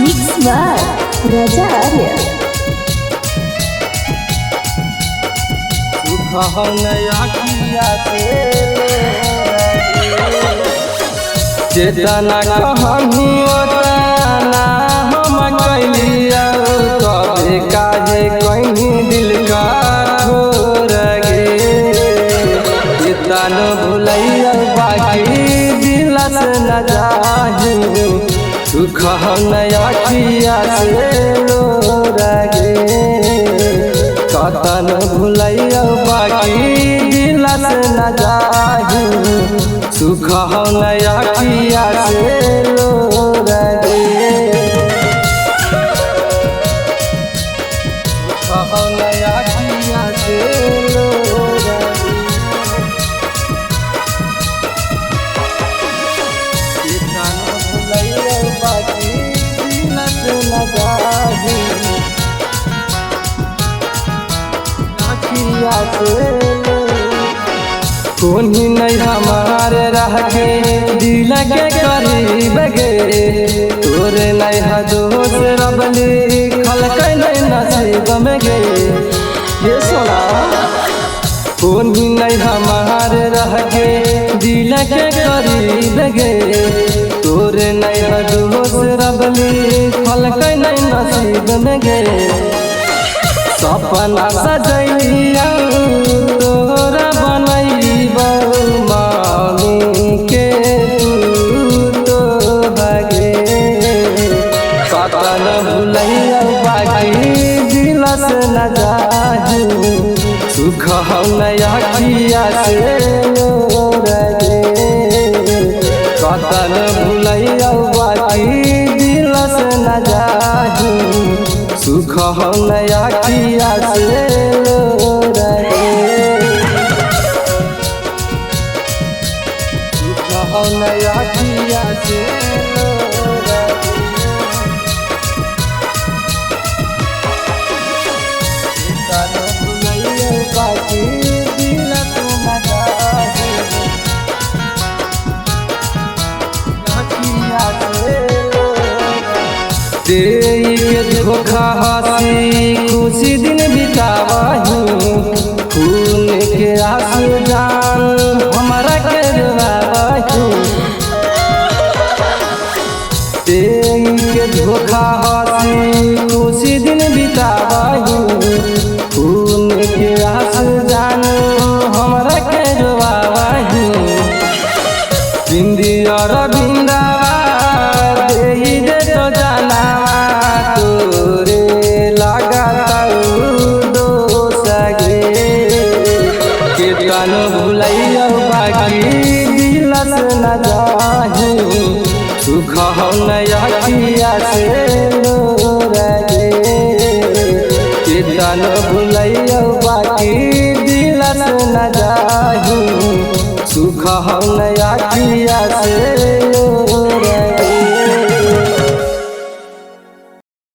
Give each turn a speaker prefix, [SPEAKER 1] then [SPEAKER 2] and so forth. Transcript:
[SPEAKER 1] Mix by Raja Arya.
[SPEAKER 2] चेतना कहानी ओतना हम कैलिया कबे काहे कहीं दिल का छोड़ गे चेतन भुलैया बाकी दिल से न जाही सुख नया किया से लोर गे कतन भुलैया बाकी दिल से न जाही सुख नया किया से लोर गे सुख नया किया से लोर गे चेतन भुलैया बाकी दिल से न जाही किया से कोनी नहीं हमारे रह के दिल के करीब गे तोरे नहीं दोस्त रबली खल के नहीं नसीब में गे ये सोना कोनी नहीं हमारे रह के दिल के करीब गे तोरे नहीं दोस्त रबली खल के नहीं नसीब में गे सपना सजैया तोरा बनैबौ मामी के तो बगे कतन भुलैया बाकी दिल से न जाही सुख नया किया से लोर गे कतन भुलैया बाकी दिल से न जाही सुख नया किया से लोर गे सुख नया किया से लोर गे चेतन भुलैया बाकी दिल से न जाही किया से देई के धोखा हंसी खुशी दिन बितावही खून के आंसू जान हमारा के रुवावही देई के धोखा हंसी खुशी दिन बितावही खून के आंसू जान हमारा के रुवावही बिंदी और बिंदावा देई दे तो जाना चेतन भुलैया बाकी दिल से न जाही सुख नया किया से लोर गे चेतन भुलैया बाकी दिल से न जाही सुख नया किया से लोर